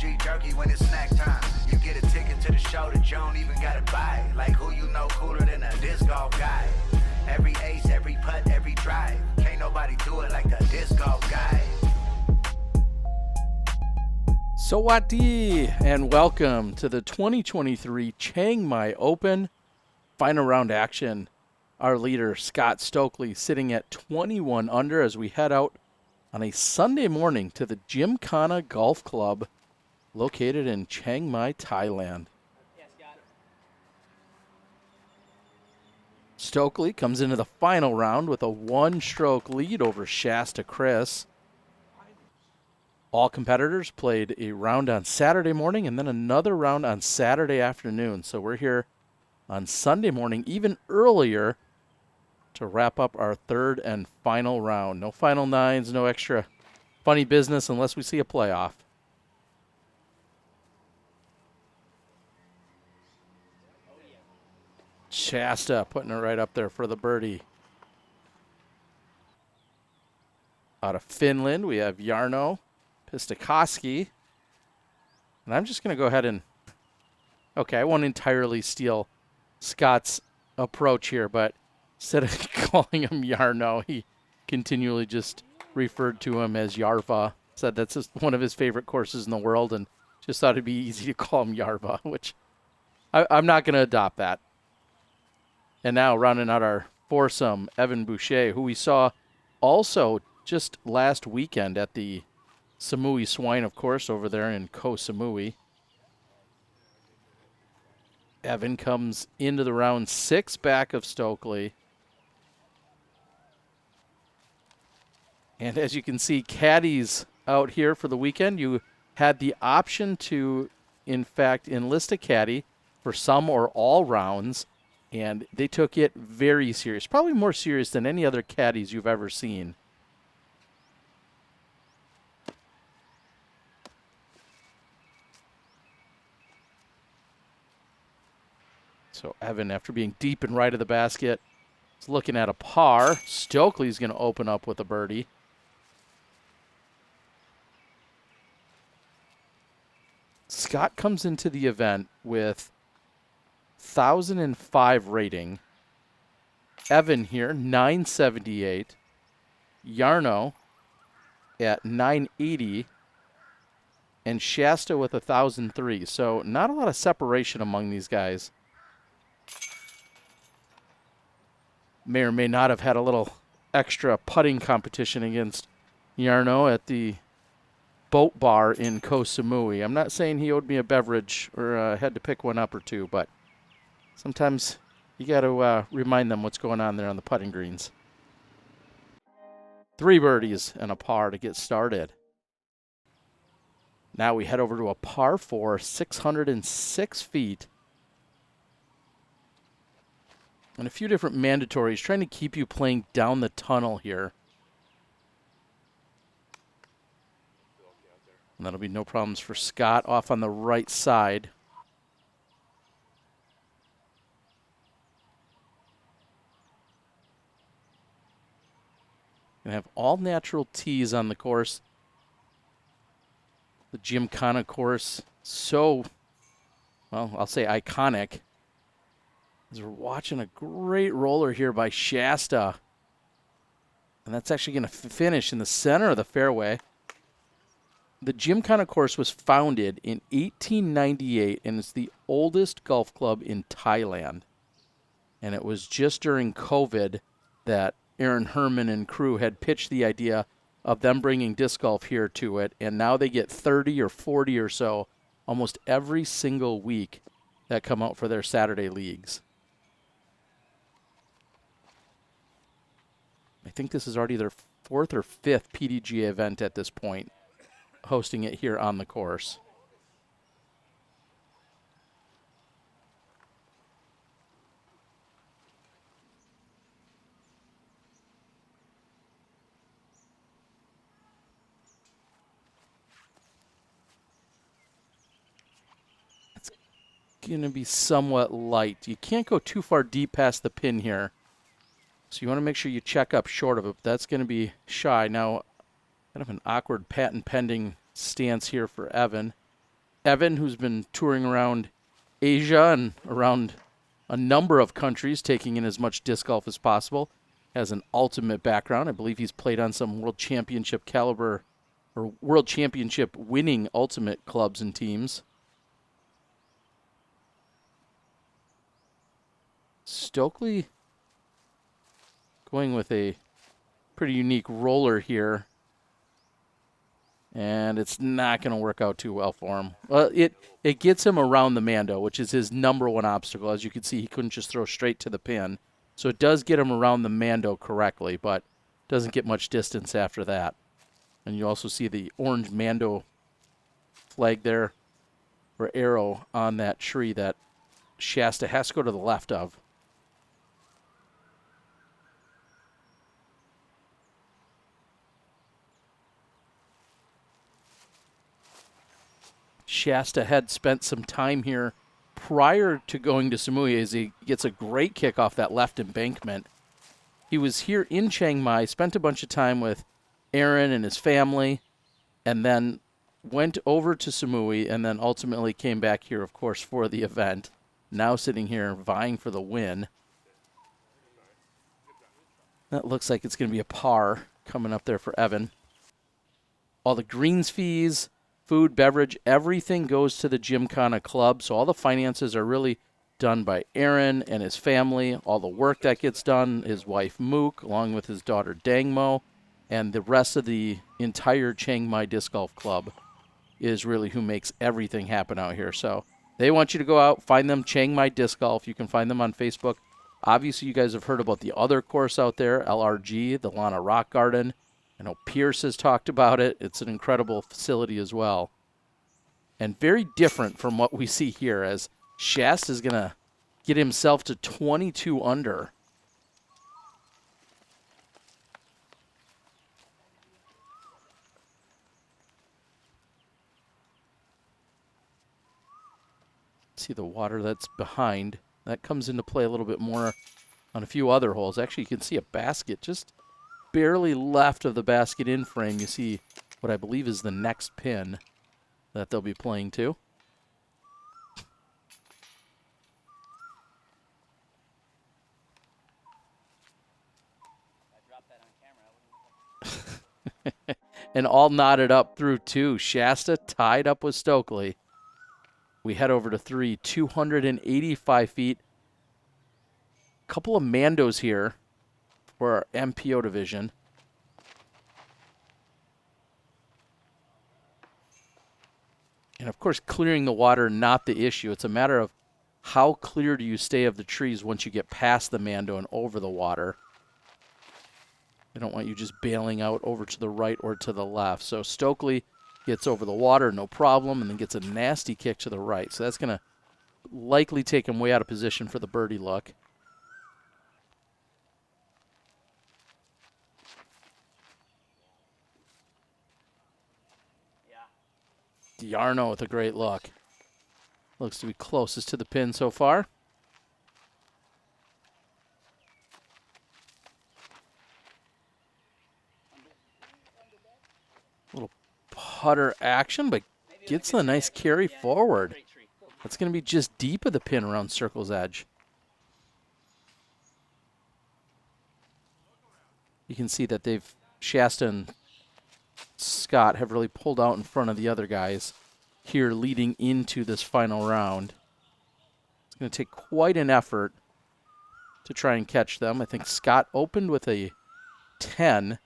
G jerky when it's snack time. You get a ticket to the show that you don't even gotta buy. Like who you know cooler than a disc golf guy. Every ace, every putt, every drive. Can't nobody do it like the disc golf guy. Sawati, and welcome to the 2023 Chiang Mai Open final round action. Our leader, Scott Stokely, sitting at 21 under as we head out on a Sunday morning to the Gymkhana Golf Club located in Chiang Mai, Thailand. Stokely comes into the final round with a one-stroke lead over Shasta Criss. All competitors played a round on Saturday morning and then another round on Saturday afternoon. So we're here on Sunday morning, even earlier, to wrap up our third and final round. No final nines, no extra funny business unless we see a playoff. Shasta putting it right up there for the birdie. Out of Finland, we have Jarno Pistokoski. And I'm just going to go ahead and... Okay, I won't entirely steal Scott's approach here, but instead of calling him Jarno, he continually just referred to him as Yarva. Said that's just one of his favorite courses in the world, and just thought it'd be easy to call him Yarva, which I'm not going to adopt that. And now rounding out our foursome, Evan Boucher, who we saw also just last weekend at the Samui Swine, of course, over there in Koh Samui. Evan comes into the round 6 back of Stokely. And as you can see, caddies out here for the weekend. You had the option to, in fact, enlist a caddy for some or all rounds. And they took it very serious, probably more serious than any other caddies you've ever seen. So Evan, after being deep and right of the basket, is looking at a par. Stokely's going to open up with a birdie. Scott comes into the event with 1,005 rating. Evan here, 978. Jarno at 980. And Shasta with 1,003. So not a lot of separation among these guys. May or may not have had a little extra putting competition against Jarno at the boat bar in Koh Samui. I'm not saying he owed me a beverage or had to pick one up or two, but sometimes you got to remind them what's going on there on the putting greens. 3 birdies and a par to get started. Now we head over to a par 4, 606 feet. And a few different mandatories, trying to keep you playing down the tunnel here. And that'll be no problems for Scott off on the right side. Gonna have all natural tees on the course. The Gymkhana course, so, well, I'll say iconic. As we're watching a great roller here by Shasta. And that's actually going to finish in the center of the fairway. The Gymkhana course was founded in 1898, and it's the oldest golf club in Thailand. And it was just during COVID that Aaron Herman and crew had pitched the idea of them bringing disc golf here to it, and now they get 30 or 40 or so almost every single week that come out for their Saturday leagues. I think this is already their 4th or 5th PDGA event at this point, hosting it here on the course. It's going to be somewhat light. You can't go too far deep past the pin here. So you want to make sure you check up short of it. That's going to be shy. Now, kind of an awkward patent pending stance here for Evan. Evan, who's been touring around Asia and around a number of countries, taking in as much disc golf as possible, has an ultimate background. I believe he's played on some world championship caliber or world championship winning ultimate clubs and teams. Stokely going with a pretty unique roller here. And it's not going to work out too well for him. Well, it gets him around the Mando, which is his number one obstacle. As you can see, he couldn't just throw straight to the pin. So it does get him around the Mando correctly, but doesn't get much distance after that. And you also see the orange Mando flag there, or arrow on that tree that Shasta has to go to the left of. Shasta had spent some time here prior to going to Samui as he gets a great kick off that left embankment. He was here in Chiang Mai, spent a bunch of time with Aaron and his family, and then went over to Samui, and then ultimately came back here, of course, for the event. Now sitting here vying for the win. That looks like it's going to be a par coming up there for Evan. All the greens fees, food, beverage, everything goes to the Gymkhana club. So all the finances are really done by Aaron and his family. All the work that gets done, his wife Mook, along with his daughter Dangmo, and the rest of the entire Chiang Mai Disc Golf Club is really who makes everything happen out here. So they want you to go out, find them, Chiang Mai Disc Golf. You can find them on Facebook. Obviously, you guys have heard about the other course out there, LRG, the Lana Rock Garden. I know Pierce has talked about it. It's an incredible facility as well. And very different from what we see here, as Shasta is going to get himself to 22 under. See the water that's behind. That comes into play a little bit more on a few other holes. Actually, you can see a basket just barely left of the basket in frame. You see what I believe is the next pin that they'll be playing to. And all knotted up through two. Shasta tied up with Stokely. We head over to 3, 285 feet. Couple of Mandos here for our MPO division. And of course, clearing the water, not the issue. It's a matter of how clear do you stay of the trees once you get past the Mando and over the water. I don't want you just bailing out over to the right or to the left. So Stokely gets over the water, no problem, and then gets a nasty kick to the right. So that's going to likely take him way out of position for the birdie look. Jarno with a great look. Looks to be closest to the pin so far. Little putter action, but gets a nice carry forward. That's going to be just deep of the pin around circle's edge. You can see that Shasta and Scott have really pulled out in front of the other guys here leading into this final round. It's going to take quite an effort to try and catch them. I think Scott opened with a 10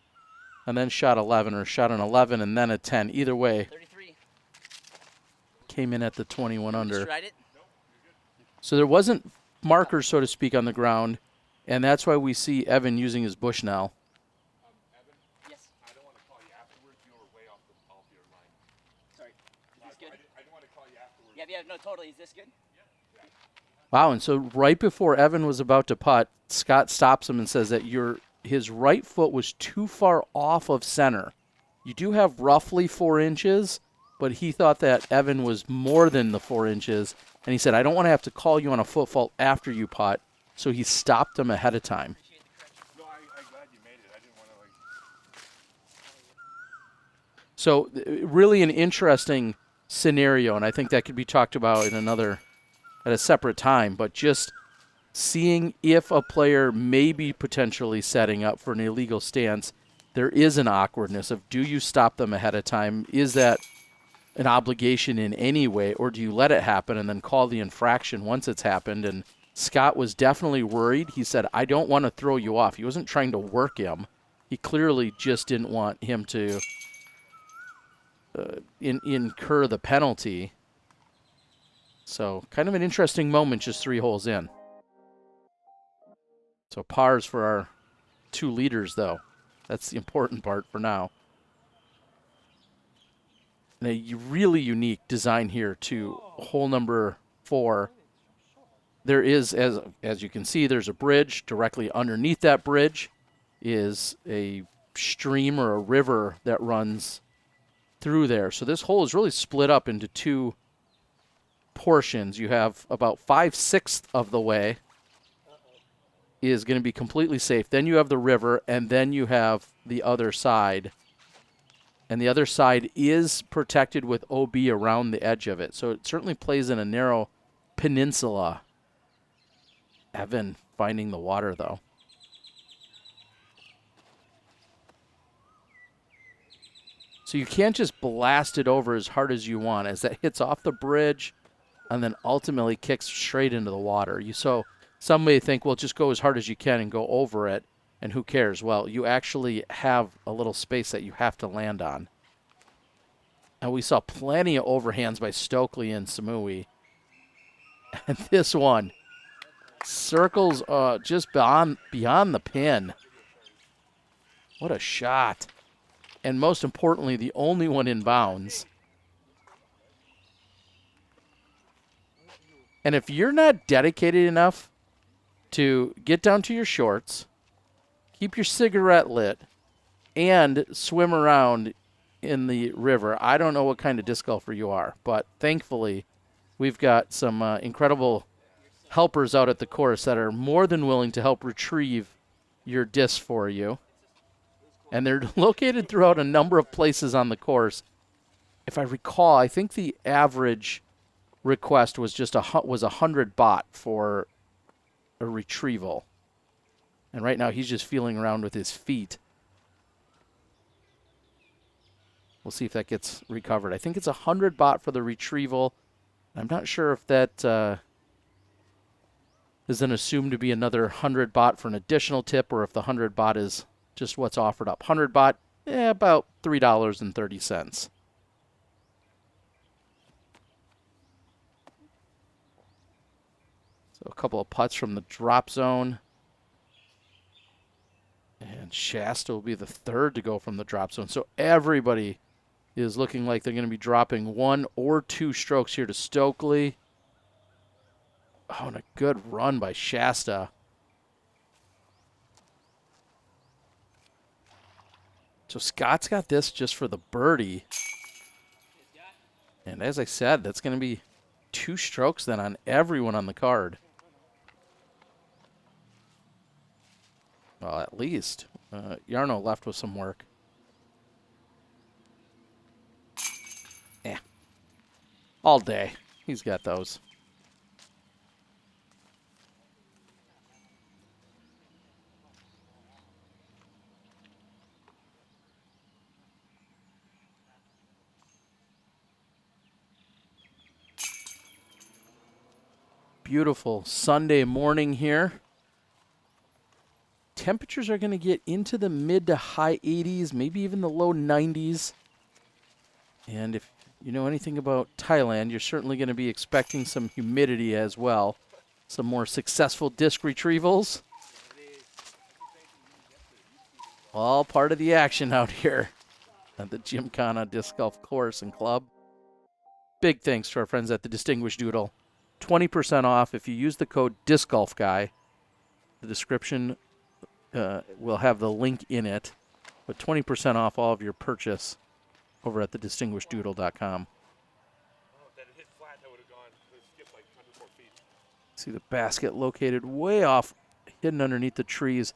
and then shot 11, or shot an 11 and then a 10. Either way, 33. Came in at the 21 under. So there wasn't markers, so to speak, on the ground, and that's why we see Evan using his Bushnell. Yeah, no, totally. Is this good? Wow, and so right before Evan was about to putt, Scott stops him and says that his right foot was too far off of center. You do have roughly 4 inches, but he thought that Evan was more than the 4 inches, and he said, I don't want to have to call you on a foot fault after you putt, so he stopped him ahead of time. No, I'm glad you made it. I didn't want to, So really an interesting scenario, and I think that could be talked about at a separate time, but just seeing if a player may be potentially setting up for an illegal stance, there is an awkwardness of, do you stop them ahead of time? Is that an obligation in any way, or do you let it happen and then call the infraction once it's happened? And Scott was definitely worried. He said, I don't want to throw you off. He wasn't trying to work him. He clearly just didn't want him to incur the penalty. So kind of an interesting moment just 3 holes in. So pars for our 2 leaders, though. That's the important part for now. And a really unique design here to hole number 4. There is, as you can see, there's a bridge. Directly underneath that bridge is a stream or a river that runs through there. So this hole is really split up into 2 portions. You have about 5/6 of the way is going to be completely safe. Then you have the river, and then you have the other side. And the other side is protected with OB around the edge of it. So it certainly plays in a narrow peninsula. Evan finding the water, though. So you can't just blast it over as hard as you want, as that hits off the bridge and then ultimately kicks straight into the water. Some may think, well, just go as hard as you can and go over it, and who cares? Well, you actually have a little space that you have to land on. And we saw plenty of overhands by Stokely and Samui. And this one circles just beyond the pin. What a shot. And most importantly, the only one in bounds. And if you're not dedicated enough to get down to your shorts, keep your cigarette lit, and swim around in the river, I don't know what kind of disc golfer you are, but thankfully we've got some incredible helpers out at the course that are more than willing to help retrieve your disc for you. And they're located throughout a number of places on the course. If I recall, I think the average request was just 100 baht for a retrieval. And right now he's just feeling around with his feet. We'll see if that gets recovered. I think it's 100 baht for the retrieval. I'm not sure if that is then assumed to be another 100 baht for an additional tip, or if the 100 baht is just what's offered up. 100 baht, about $3.30. So a couple of putts from the drop zone. And Shasta will be the 3rd to go from the drop zone. So everybody is looking like they're going to be dropping 1 or 2 strokes here to Stokely. Oh, and a good run by Shasta. So Scott's got this just for the birdie. And as I said, that's going to be 2 strokes then on everyone on the card. Well, at least. Jarno left with some work. All day. He's got those. Beautiful Sunday morning here. Temperatures are going to get into the mid to high 80s, maybe even the low 90s. And if you know anything about Thailand, you're certainly going to be expecting some humidity as well. Some more successful disc retrievals. All part of the action out here at the Gymkhana Disc Golf Course and Club. Big thanks to our friends at the Distinguished Doodle. 20% off if you use the code DiscGolfGuy. The description will have the link in it, but 20% off all of your purchase over at thedistinguisheddoodle.com. See the basket located way off, hidden underneath the trees.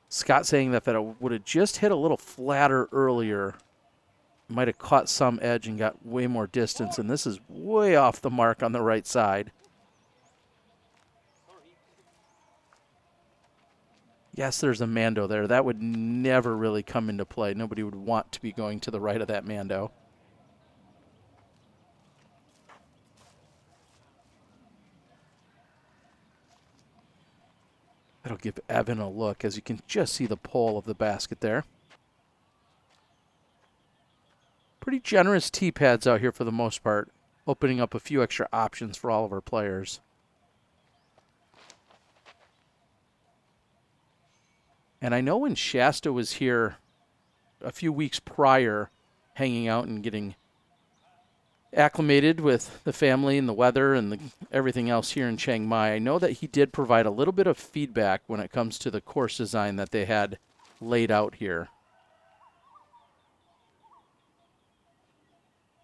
Scott saying that it would have just hit a little flatter earlier might have caught some edge and got way more distance, and this is way off the mark on the right side. Yes, there's a Mando there. That would never really come into play. Nobody would want to be going to the right of that Mando. That'll give Evan a look, as you can just see the pole of the basket there. Pretty generous tee pads out here for the most part, opening up a few extra options for all of our players. And I know when Shasta was here a few weeks prior, hanging out and getting acclimated with the family and the weather and everything else here in Chiang Mai, I know that he did provide a little bit of feedback when it comes to the course design that they had laid out here.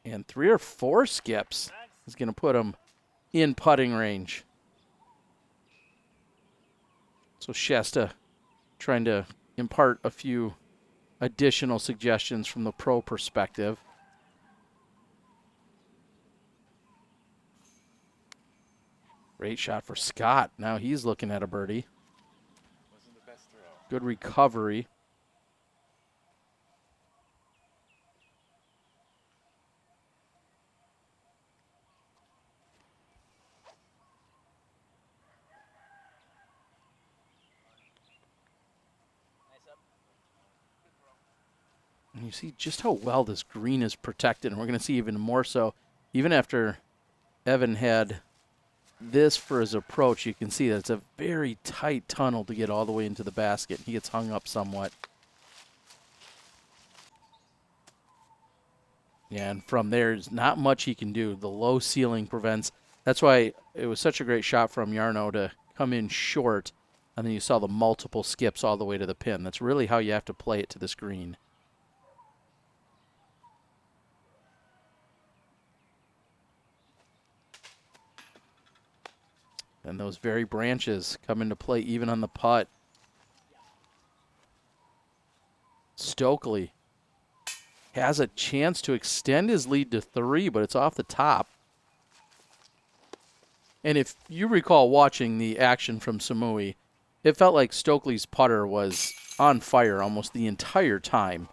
And 3 or 4 skips is going to put him in putting range. So Shasta trying to impart a few additional suggestions from the pro perspective. Great shot for Scott. Now he's looking at a birdie. Wasn't the best throw. Good recovery. And you see just how well this green is protected, and we're going to see even more so. Even after Evan had this for his approach, you can see that it's a very tight tunnel to get all the way into the basket. He gets hung up somewhat. Yeah, and from there, there's not much he can do. The low ceiling prevents. That's why it was such a great shot from Jarno to come in short, and then you saw the multiple skips all the way to the pin. That's really how you have to play it to this green. And those very branches come into play even on the putt. Stokely has a chance to extend his lead to 3, but it's off the top. And if you recall watching the action from Samui, it felt like Stokely's putter was on fire almost the entire time.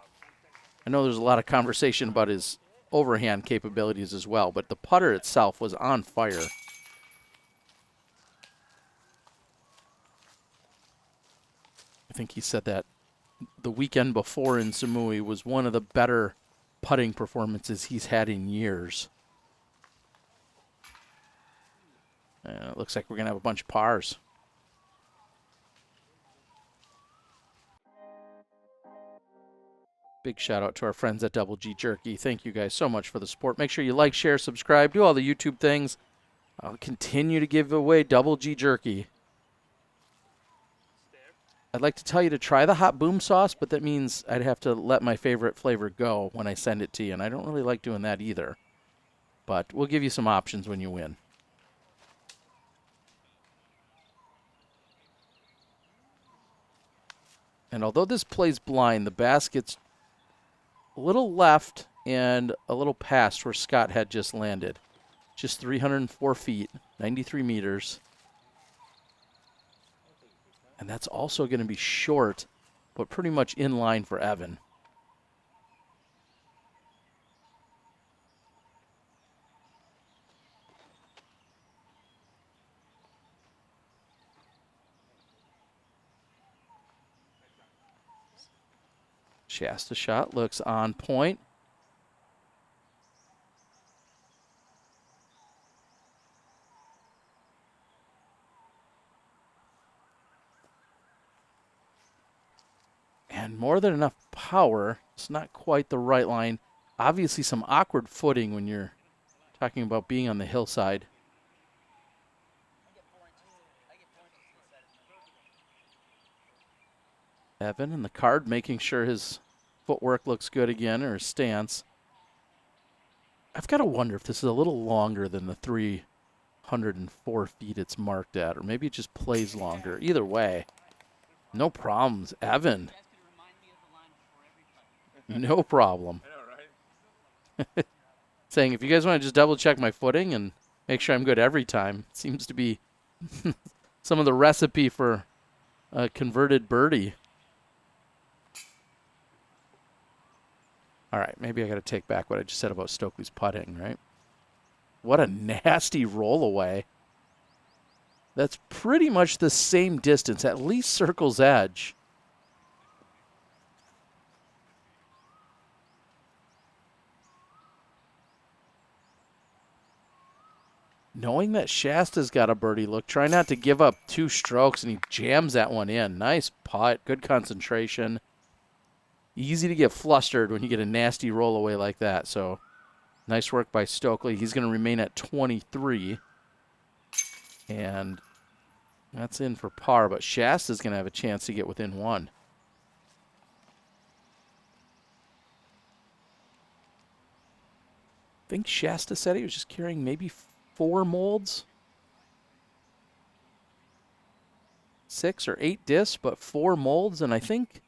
I know there's a lot of conversation about his overhand capabilities as well, but the putter itself was on fire. I think he said that the weekend before in Samui was one of the better putting performances he's had in years. It looks like we're going to have a bunch of pars. Big shout out to our friends at Double G Jerky. Thank you guys so much for the support. Make sure you like, share, subscribe, do all the YouTube things. I'll continue to give away Double G Jerky. I'd like to tell you to try the hot boom sauce, but that means I'd have to let my favorite flavor go when I send it to you, and I don't really like doing that either. But we'll give you some options when you win. And although this plays blind, the basket's a little left and a little past where Scott had just landed. Just 304 feet, 93 meters. And that's also going to be short, but pretty much in line for Evan. Shasta shot looks on point. And more than enough power. It's not quite the right line. Obviously some awkward footing when you're talking about being on the hillside. Evan and the card making sure his footwork looks good again, or his stance. I've got to wonder if this is a little longer than the 304 feet it's marked at, or maybe it just plays longer. Either way, no problems. Evan. No problem. I know, right? Saying, if you guys want to just double check my footing and make sure I'm good every time, seems to be some of the recipe for a converted birdie. All right, maybe I got to take back what I just said about Stokely's putting, right? What a nasty roll away. That's pretty much the same distance, at least circle's edge. Knowing that Shasta's got a birdie look, try not to give up 2 strokes, and he jams that one in. Nice putt, good concentration. Easy to get flustered when you get a nasty roll away like that. So nice work by Stokely. He's going to remain at 23. And that's in for par, but Shasta's going to have a chance to get within 1. I think Shasta said he was just carrying maybe 4 molds. 6 or 8 discs, but 4 molds, and I think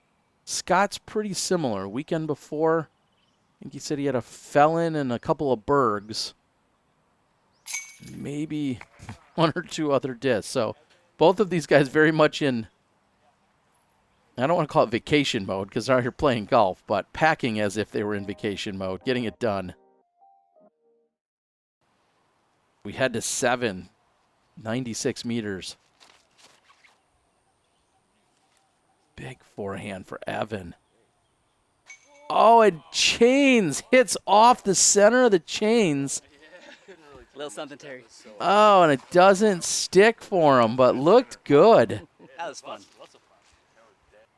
Scott's pretty similar. Weekend before, I think he said he had a Felon and a couple of Bergs. Maybe 1 or 2 other discs. So both of these guys very much in, I don't want to call it vacation mode because they're out here playing golf, but packing as if they were in vacation mode, getting it done. We head to 7, 96 meters. Big forehand for Evan. Oh, and chains hits off the center of the chains. A little something, Terry. Oh, and it doesn't stick for him, but looked good. That was fun.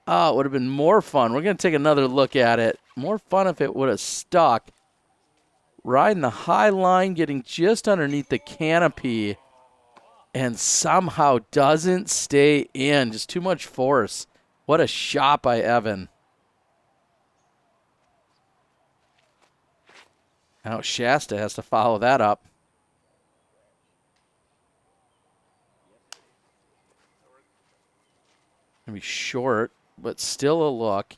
Oh, it would have been more fun. We're going to take another look at it. More fun if it would have stuck. Riding the high line, getting just underneath the canopy, and somehow doesn't stay in. Just too much force. What a shot by Evan. Now Shasta has to follow that up. Gonna be short, but still a look.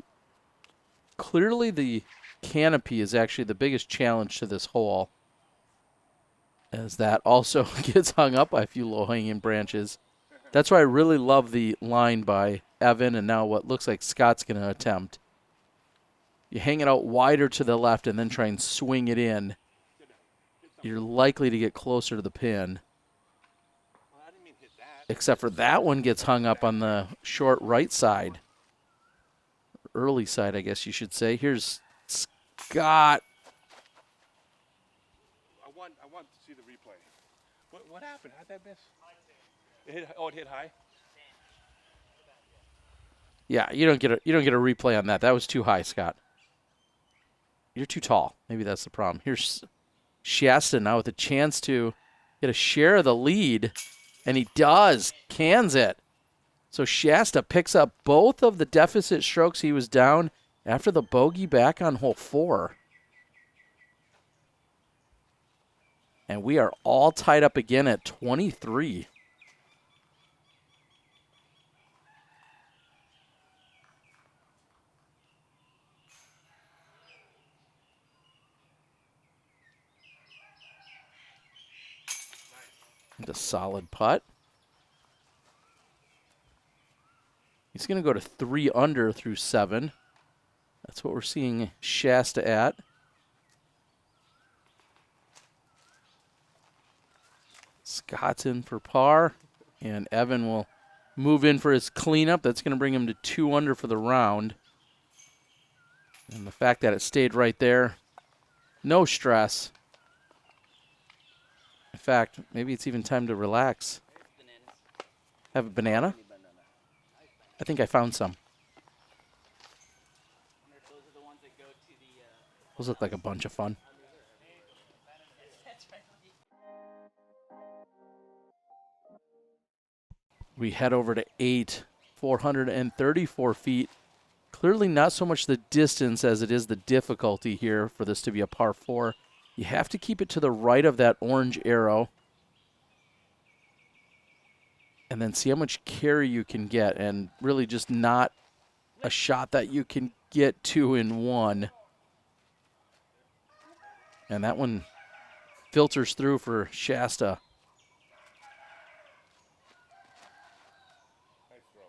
Clearly the canopy is actually the biggest challenge to this hole, as that also gets hung up by a few low-hanging branches. That's why I really love the line by Evan, and now what looks like Scott's going to attempt. You hang it out wider to the left and then try and swing it in. You're likely to get closer to the pin. Except for that one gets hung up on the short right side. Early side, I guess you should say. Here's Scott. I want to see the replay. What happened? How'd that miss? It hit high. Yeah, you don't get a replay on that. That was too high, Scott. You're too tall. Maybe that's the problem. Here's Shasta now with a chance to get a share of the lead, and he does. Cans it. So Shasta picks up both of the deficit strokes he was down after the bogey back on hole 4. And we are all tied up again at 23. And a solid putt. He's going to go to 3 under through 7. That's what we're seeing Shasta at. Scott's in for par, and Evan will move in for his cleanup. That's going to bring him to 2 under for the round. And the fact that it stayed right there, no stress. In fact, maybe it's even time to relax. Have a banana? I think I found some. Those look like a bunch of fun. We head over to 8, 434 feet. Clearly not so much the distance as it is the difficulty here for this to be a par 4. You have to keep it to the right of that orange arrow. And then see how much carry you can get, and really just not a shot that you can get 2 in 1. And that one filters through for Shasta. Nice throw.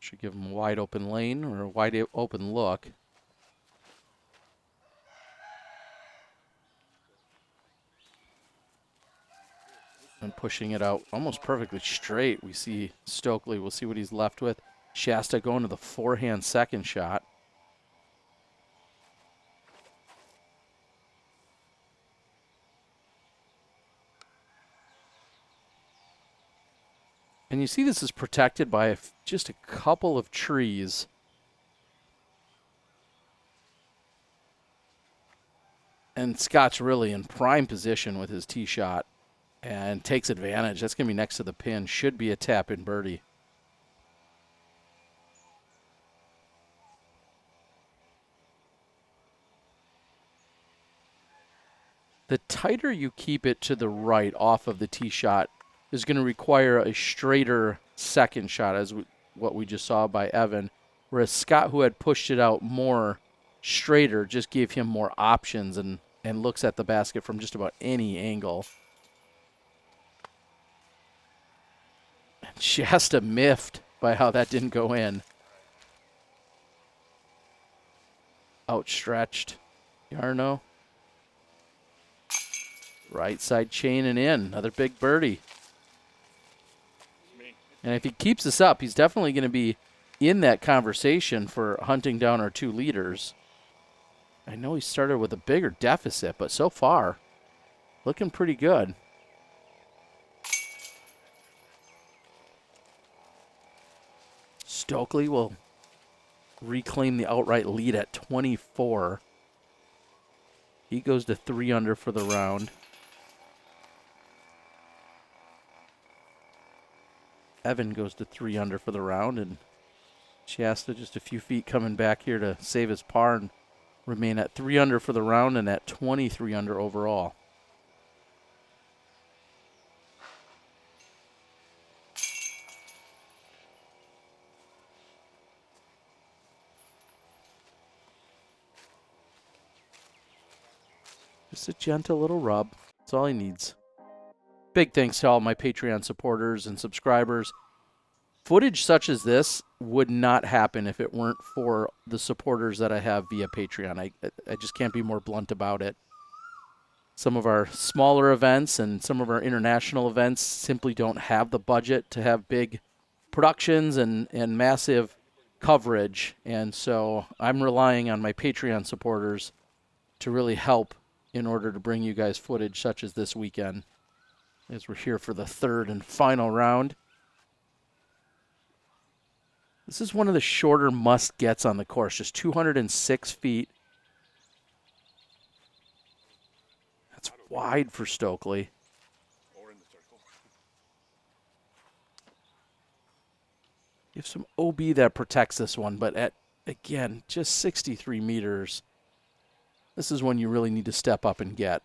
Should give him a wide open lane or a wide open look. And pushing it out almost perfectly straight. We see Stokely. We'll see what he's left with. Shasta going to the forehand second shot. And you see this is protected by just a couple of trees. And Scott's really in prime position with his tee shot and takes advantage. That's going to be next to the pin. Should be a tap-in birdie. The tighter you keep it to the right off of the tee shot is going to require a straighter second shot, as what we just saw by Evan, whereas Scott, who had pushed it out more straighter, just gave him more options and looks at the basket from just about any angle. And Shasta miffed by how that didn't go in. Outstretched. Jarno. Right side chain and in. Another big birdie. And if he keeps this up, he's definitely going to be in that conversation for hunting down our two leaders. I know he started with a bigger deficit, but so far, looking pretty good. Stokely will reclaim the outright lead at 24. He goes to 3 under for the round. Evan goes to 3 under for the round, and Shasta just a few feet coming back here to save his par and remain at 3 under for the round and at 23 under overall. Just a gentle little rub. That's all he needs. Big thanks to all my Patreon supporters and subscribers. Footage such as this would not happen if it weren't for the supporters that I have via Patreon. I just can't be more blunt about it. Some of our smaller events and some of our international events simply don't have the budget to have big productions and massive coverage. And so I'm relying on my Patreon supporters to really help in order to bring you guys footage such as this weekend, as we're here for the third and final round. This is one of the shorter must-gets on the course, just 206 feet. That's wide for Stokely. Or in the circle. You have some OB that protects this one, but at, again, just 63 meters, this is one you really need to step up and get.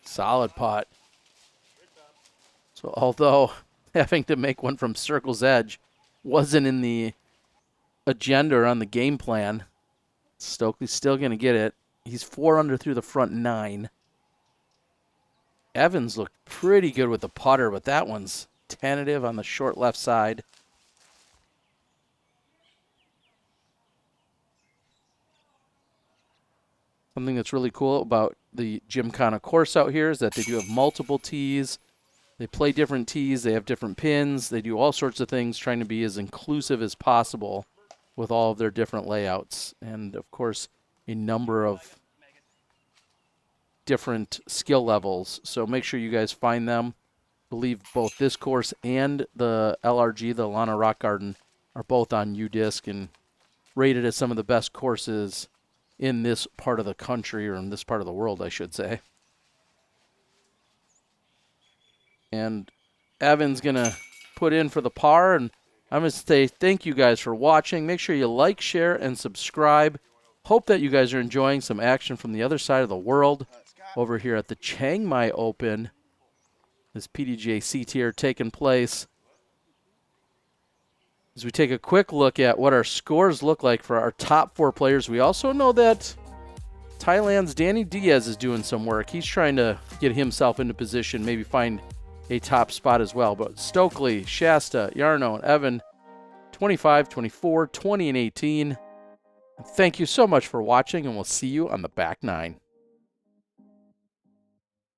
Solid putt. So although having to make one from circle's edge wasn't in the agenda or on the game plan, Stokely's still going to get it. He's 4 under through the front 9. Evans looked pretty good with the putter, but that one's tentative on the short left side. Something that's really cool about the Gymkhana course out here is that they do have multiple tees. They play different tees. They have different pins. They do all sorts of things trying to be as inclusive as possible with all of their different layouts. And, of course, a number of different skill levels. So make sure you guys find them. I believe both this course and the LRG, the Lana Rock Garden, are both on UDisc and rated as some of the best courses in this part of the country, or in this part of the world, I should say. And Evan's going to put in for the par, and I'm going to say thank you guys for watching. Make sure you like, share, and subscribe. Hope that you guys are enjoying some action from the other side of the world over here at the Chiang Mai Open. This PDGA C tier taking place. As we take a quick look at what our scores look like for our top 4 players, we also know that Thailand's Danny Diaz is doing some work. He's trying to get himself into position, maybe find a top spot as well. But Stokely, Shasta, Jarno, and Evan, 25, 24, 20, and 18. Thank you so much for watching, and we'll see you on the back 9.